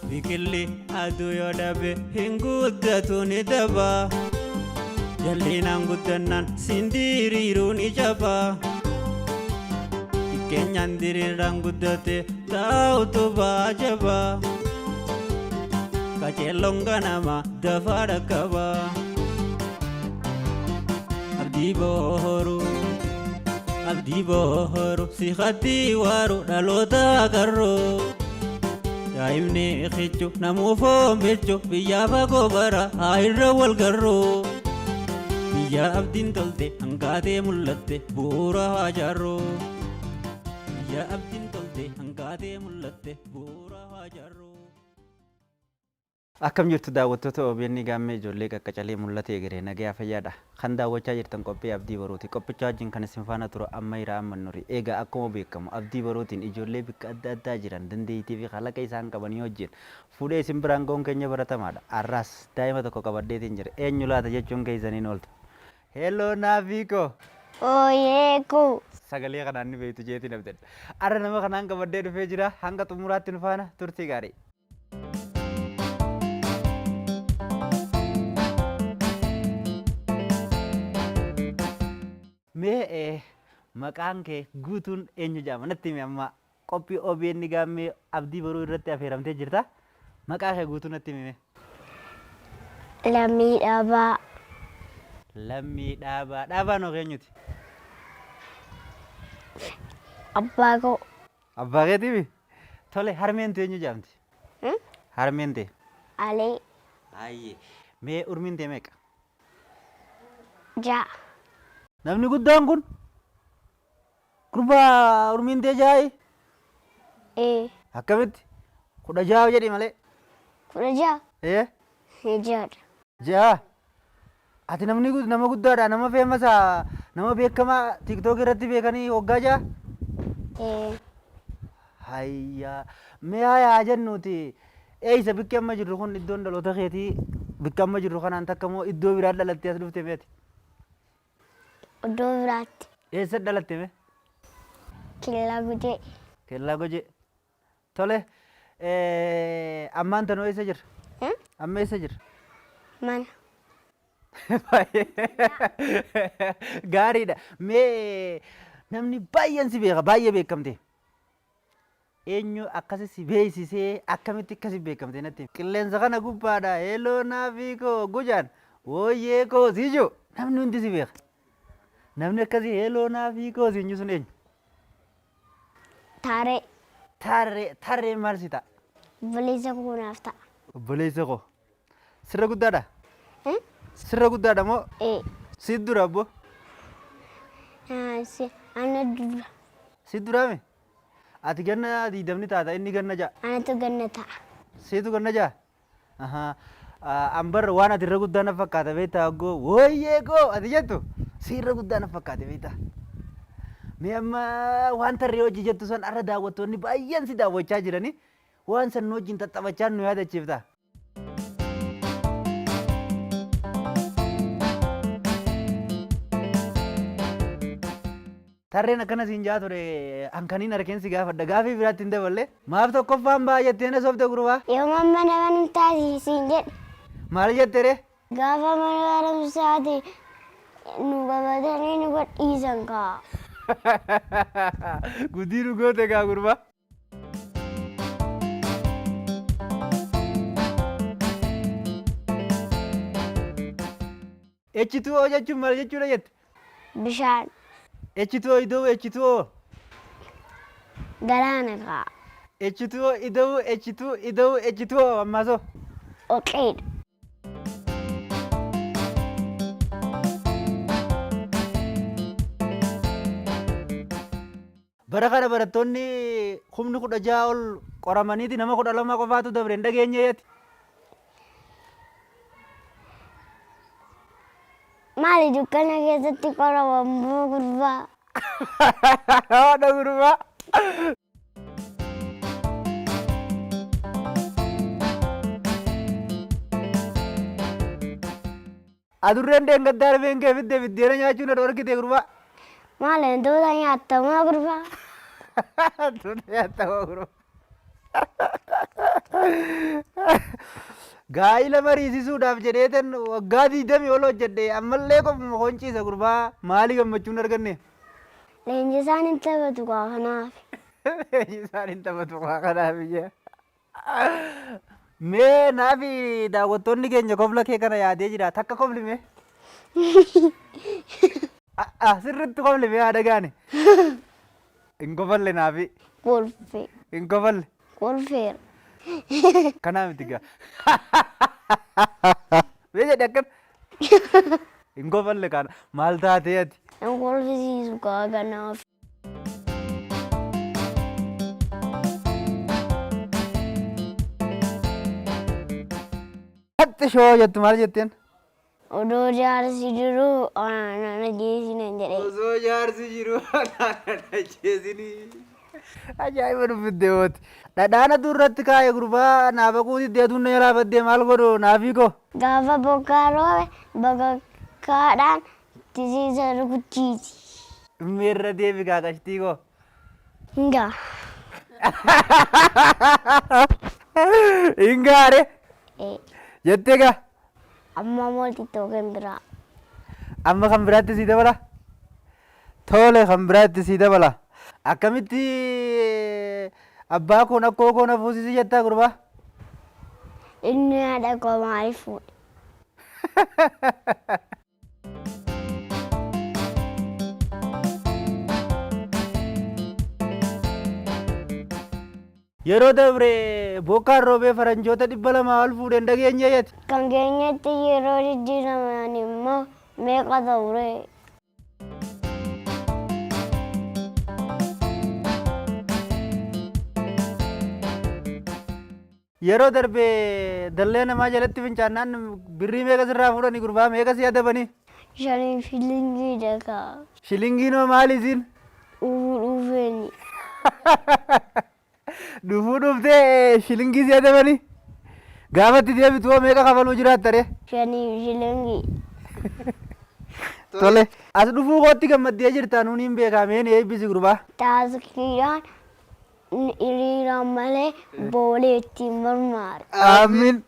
biqilli aduu yoo dhabe hin guddatu ni daba jallinaan guddannaan sindiriiruu ni jaba keenyan diriiraan guddate taa'utu baajaba kajeelloon ganama dafaa dhaqqaba abdii booru si khatti waaru dhaloota garroo daa'imni xichu namuufoo milchu biyyaa fagoo bara haa irra wal garroo biyyaa abdiin tolte hangaatee mul'atte bu'uura haa jaarroo biyyaa abdiin tolte hangaatee mul'atte bu'uura haa jaarroo. Akkam jirtu daawwattoota OBN Gaammee ijoollee qaqqacalee mul'atee garee nagaya fayyaadha. Kan daawwachaa jirtan qophii Abdii Baruuti. Qophicha wajjin kan isin faana ture amma hiraa amma nuri. Egaa akkuma beekamu Abdii Baruutiin ijoollee bakka adda addaa jiran dandeettii fi kalaqa isaan qabanii wajjin fuudhee isin biraan ga'uun keenya baratamaadha. Arraas daa'ima tokko qabaddeetiin jira. Eenyu laata jechuun keessaniin ooltu. Hello Naafiiko. Ooyeeku. Sagalee kanaan ni beektu jeetiin abdadha. Arra nama kanaan qabaddee dhufee jira. Hanga xumuraatti nu faana turtii gaarii. Mee maqaan kee guutuun eenyu jedhama natti himi amma qophii OBN Gaammee Abdii Baruu irratti affeeramtee jirta. Maqaa kee guutuu natti himi. Lammii Dhaabaa. Lammii Dhaabaa. Dhaabaan hoo eenyuti? Abbaa koo. Abbaa keetiifi? Tole harmeen tee eenyu jedhamti? Harmeen tee? Alee. Baay'ee. Mee urmiin tee meeqa? Ja'a. Namni guddaan kun gurbaa urmiin tee jaa'i? Akkamitti? 16 jedhi malee. 16? Ja'adha. Ja'a. Ati nama guddaadha, nama feemasaa, nama beekamaa TikTok irratti beekanii waggaa ja'a? Hayyaa. Mee haa jennuuti eeysa bikki amma jirru kun iddoon dhaloota keetii bikki amma jirru kanaan takka moo iddoo biraa dhalattee as dhufte meeti? Iddoo biraatti. Eessa dhalatte mee? Kellaa Gujee. Kellaa Gujee. Tole ammaan tanoo eessa jirra? Amma eessa jirra? Mana. Gaariidha. Mee namni baay'een si beeka, baay'ee beekamte. Eenyu akkasi si beeksisee akkamitti akkasi beekamte natti? Qilleensa kana gubbaadha. Hello Naafiiko Gujaan. Wooyyee koo siijoo. Namni hundi si beeka. Namni akkasii hello Naafiiko siinyu sun eenyu? Taaree. Taaree maal si ta'a? Obboleessa koo naaf ta'a. Obboleessa koo. Sirra guddaadha? Sirra guddaadha moo? Si dura abbo? Ana dura. Si duraame? Ati ganna 20 taata inni ganna ja'a? Anatu ganna ta'a. Siitu ganna ja'a? Ambar waan ati irra guddaa na fakkaata beektaa aggoo wooyyee koo ati jettu si irra guddaa na fakkaate beektaa. Mee amma waan tarree hojii jettu san arra daawwattoonni baay'een si daawwachaa jiranii waan san wajjin xaxxabachaa nu yaadachiifta. Tarreen akkana siin jaa ture hankaniin harkeensi gaafadha gaafii biraatti hin daballe maaf tokkoffaan baay'attee na soofte gurbaa. Yoo mamma nama hin taasisiin jedhe. Maal jette ree? Gaafa mana barumsaati nu qabatanii nu gadhiisan kaa. Guddii nu goote gaa gurbaa. H2O jechuun maal jechuudha jette? Bishaan. H2O ida'u H2O. Galaana kaa. H2O ida'u H2 ida'u H2O ammaasoo. Oqeedha. Bara kana barattoonni humni 16 ol qoramaniiti nama 12 qofaatu dabre hin dhageenye yeeti. Maali dukkana keessatti qoramu gurbaa? Haadha gurbaa. Adurreen deengaddaa rifeen kee fidde biddeena nyaachuun adda horkite gurbaa. Maali wantoota nyaattamaa gurbaa? Wantoota nyaattamaa gurbaa. Gaa'ila mariisisuudhaaf jedheetan waggaa 20 ol hojjedhe ammallee kopuma honciisa gurbaa maali gammachuun arganne? Leenjisaan hin taphatu kaa kanaaf. Leenjisaan hin taphatu kaa kanaaf iyya. Mee naafi daawwattoonni keenya kofla kee kana yaadee jira takka kofli mee? Sirriitti kofli mee haadha gaane? Hin kofalle naafi. Kolfee. Hin kofalle. Kolfeera. Kanaa miti gaa. Mee jedhe akkana. Hin kofalle kana maal taatee ati? Nan kolfisiisu kaa kanaaf. Hatti shoo jettu maal jetteen? Odoo jaarsi jiruu ana geessinan jedhee. Osoo jaarsi jiru ana jeesini. Ajaa'iba dubbidde hooti. Dhadhaana durratti kaa'e gurbaa naafa kuutitti aduun na jalaa baddee maal godhu naafii koo? Gaafa bokkaa roobe bakakkaadhaan tisiisa rukuchiisi. Meerra deebi kaakashtii koo. Hingaa. Hingaare jettee gaa? Amma mootittoo kan biraa. Amma kan biraatti sii dabala? Tole kan biraatti sii dabala. Akkamitti abbaa koon akkoo koon hafuusisi jettaa gurbaa? Inni haadha koo maaliif fuudhe? Yeroo dabre bokkaan roobee faranjoota 200 ol fuudheen dhageenye yeeti. Kan keenyatti yeroo jijjiiraman immoo meeqa ta'u ree? Yeroo darbe dallee namaa jalatti fincaannaan birrii meeqa sirraa fuudhanii gurbaa meeqa si adabanii? 5 shilingii dhagaa. Shilingiinoo maali isiin? Dhufeeni. Dhufuu dhuftee shilingii si adabanii? Gaafatti deebitu hoo meeqa kafaluu jiraatta ree? 5 shilingii. Tole as dhufuu kootti gammaddee jirta nuun hin beekameen eebbisi gurbaa. Taaskiidhaan hiriiraan malee boolee ittiin mormaara. Amiin.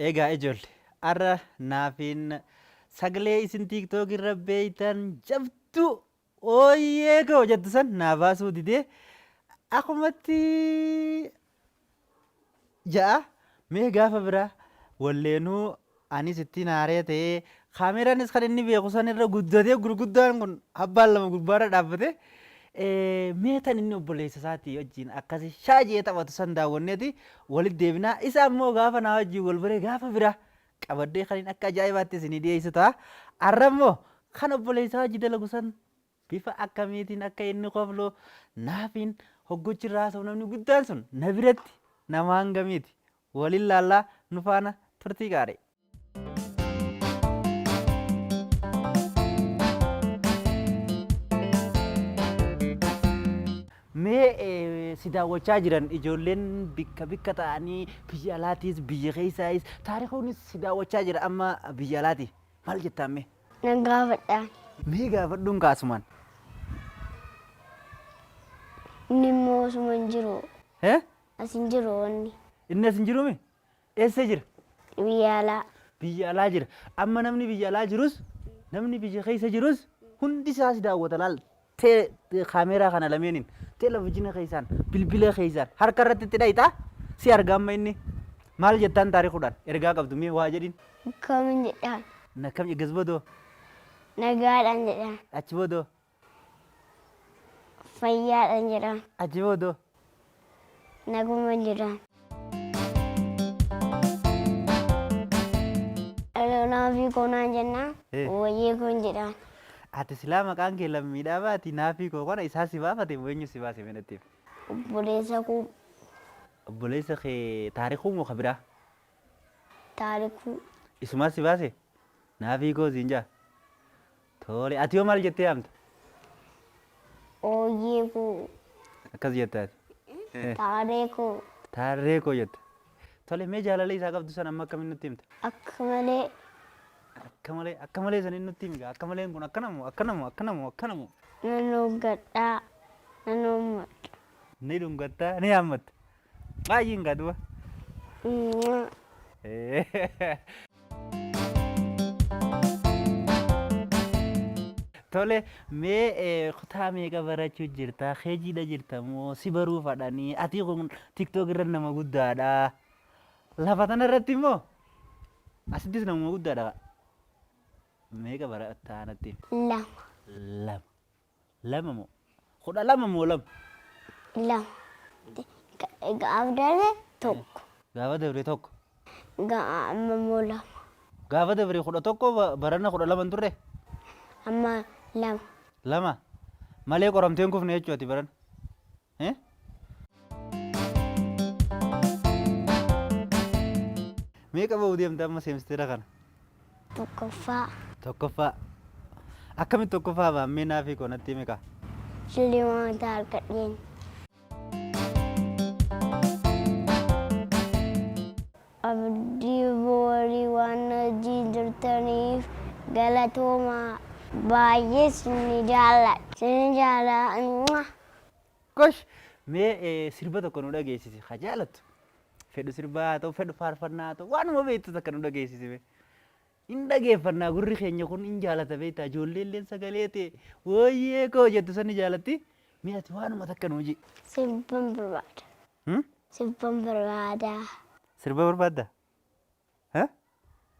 Egaa ijoollee har'a naafiin sagalee isin tiiktookii irra beeytan jabdu ooyyee koo jettu san naa baasuu didee akkumatti ja'a mee gaafa biraa walleenuu anis ittiin haaree ta'ee kaameraanis kan inni beeku san irra guddatee gurguddaan kun abbaan lama gubbaarra dhaabbate mee tan inni obboleessa isaatii wajjin akkasi shaajee taphatu san daawwanneeti walitti deebinaa isa ammoo gaafa naa wajjin wal baree gaafa biraa qabadee kan inni akka ajaa'ibaatti isinii dhiyeessu ta'a. Har'a immoo kan obboleessa wajjin dalagu san bifa akkamiitiin akka inni qofloo naafiin hoggochirraa haasa'u namni guddaan sun na biratti nama hangamiiti waliin laallaa nu faana turtii gaare. Mee si daawwachaa jiran ijoolleen bikka ta'anii biyya alaatiis biyya keessaayis taarikuunis si daawwachaa jira amma biyya alaati maal jettaan mee? Nan gaafadhaan. Mee gaafadhuun kaasumaan? Inni immoo osuma hin jiru. As hin jiru wanni. Inni as hin jiru mee? Eessa jira? Biyya alaa. Biyya alaa jira. Amma namni biyya alaa jirus namni biyya keessa jirus hundi isaa si daawwata laal. Kaameeraa kana lameeniin televezyiina keessaan bilbila keessaan harka irratti itti dhayitaa si argaa amma inni maal jettaan taarikuudhaan ergaa qabdu mee waa jedhin. Kamin jedhaan. Nakam eegas boodoo. Nagaadhaan jedhaan. Achi boodoo. Fayyaadhaan jedhaan. Achi boodoo. Naguma jedhaan. Naafii koonaan jennaan wayyee koon jedhaan. Ati silaa maqaan kee lammiidhaa baati naafii koo kana isaa si baafate eenyu si baase menattiif? Obboleessa koo. Obboleessa kee taarikuu moo ka biraa? Taarikuu. Isumaa si baase? Naafii koo siin jaa? Tole ati yoo maal jettee yaamta? Ooyyee koo. Akkas jettaati? Taaree koo. Taaree koo jetta. Tole mee jaalala isaa qabdu san amma akkamiin nutti himta? Akka malee. akka malee sanin nutti himi akka maleen kun akkanamu. Nanoo gadhaa. Nanoo madda. Ni dhungattaa ni haammatta. Baay'een gaduba. Tole mee kutaa meeqa barachuu jirta? Keejiidha jirta moo si baruu fadhanii? Ati kun TikTok irra nama guddaadha. Lafa tana irratti immoo asittis nama guddaadha. Meeqa barataa natti? Lama. Lama moo? Kudha lama moo lama? Lama. Gaafa darbe tokko. Gaafa dabre tokko. Amma immoo lama. Gaafa dabre kudha tokko barana kudha lama turre? Amma lama. Lama. Malee qoramteen kufne jechuudha baran. Meeqa ba'uu deemta amma seemistira kana? Tokkoffaa. Akkamitti tokkoffaa baammee naa fi konatti meeqa? Shillimaata harkadheen. Abdii boorii waan hojii jirtaniif galatoomaa. Baay'ee sinni jaalladha. Gosh! Mee sirba tokko nu dhageessisi haa jaalattu. Fedhu sirbaa haa ta'u, fedhu faarfannaa haa ta'u, waanuma beektu akka nu dhageessisi. Hin dhageeffannaa gurri keenya kun hin jaalata beektaa ijoollee illee sagalee ta'e wooyyee koo jettu sani jaalatti. Mee ati waanuma takka nu hojii. Sirban barbaada. Sirban barbaada. Sirba barbaadda?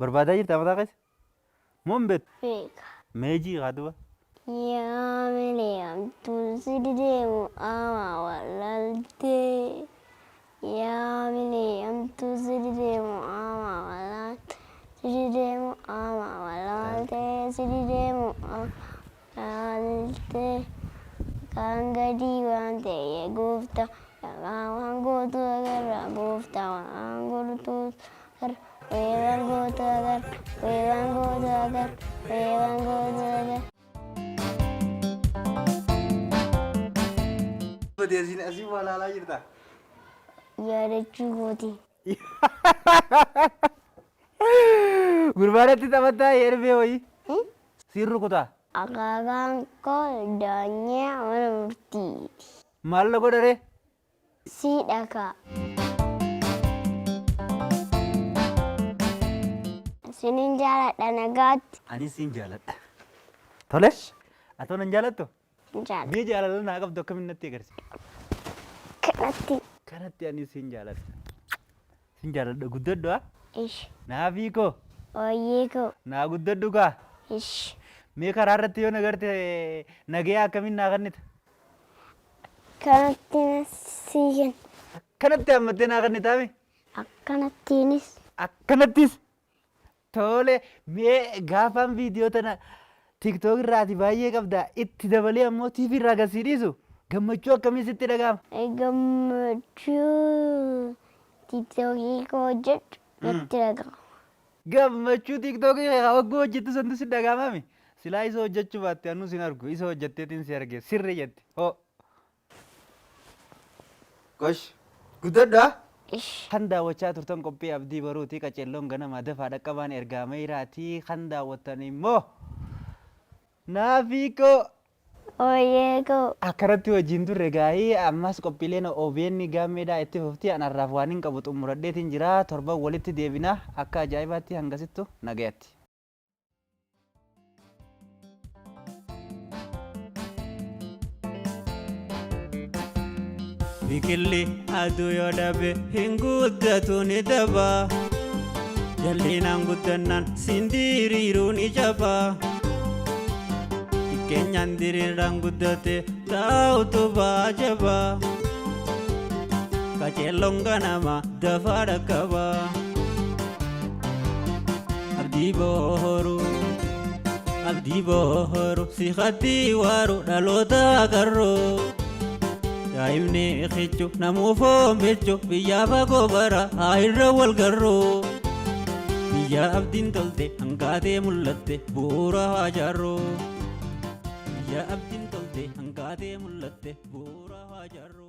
Barbaadaa jirta mataa keessa? Moo hin beektu? Beeka. Meejii haa duba. Yaa mili'amtuu sidi deemu ama walaaltee. Yaa mili'amtuu sidi deemu ama walaaltee. Sidi deemu ama walaaltee. Sidi deemu ama walaaltee. Kan gadii waan ta'e gooftaa. Waan gootu agarra gooftaa waan gootu agarra. Weewwan gootu agarra. Weewwan gootu agarra. Weewwan gootu agarra. Badeesiin asii waa laalaa jirta? Yaadachuu kooti. Gurbaadatti taphattaa yerbee wayii? Siin rukutaa? Akaakaan koo daanyaa mana murtiiti. Maal godhare? Siidhakaa. Sinin jaaladha nagaatti. Ani siin jaaladha. Tole? Atoo nan jaalattu? Jaaladha. Biyya jaalala naa qabdu akkamiin natti agarsiisa? Kanatti ani siin jaaladha. Siin jaaladha guddadhu haa? Ishi. Naafii koo? Ooyyee koo. Naa guddadhu kaa? Ishi. Mee karaa irratti yoo nagarte nagee akkamiin naa kannita? Kanatti nasiigan. Akkanatti hammattee naa kannitaame? Akkanattiinis. Akkanattis? Tole mee gaafaan viidiyoo tana TikTok irraati baay'ee qabda itti dabalee ammoo TV irraa agarsiisu gammachuu akkamii sitti dhagahama? Gammachuu TikTokii koo hojjedhu natti dhagahama. Gammachuu TikTokii waggoo hojjettu santu si dhagahamame? Silaa isa hojjechuu baatte anuu sin argu isa hojjetteetiin si arge sirri jette hoo. Gosh guddadhaa? Kan daawwachaa turtan qophii abdii baruutii qaceelloon ganama dafaa dhaqqabaan ergaamee iraatii kan daawwattan immoo naafii koo. Ooyyee koo. Akkanatti wajjin turre gaa'ii ammas qophiileen OBN gaammeedhaa itti fufti anarraaf waan hin qabu xumuradheetiin jira torban walitti deebina akka ajaa'ibaatti hangasittu nagayatti. Biqilli aduu yoo dhabe hin guddatu ni daba. Jallinaan guddannaan siin diriiruu ni jaba. Keenyaan diriiraan guddate taa'utu baajaba. Qaceelloon ganama dafaa dhaqqaba. Abdii booru si hatti waaru dhaloota agarroo. Daa'imni xiqqoo namuuf oombichu biyya fagoo bara haa irra wal garroo. Biyya abdiin tolte hangaatee mul'atte bu'uura haa jaarroo. Biyya abdiin tolte hangaatee mul'atte bu'uura haa jaarroo.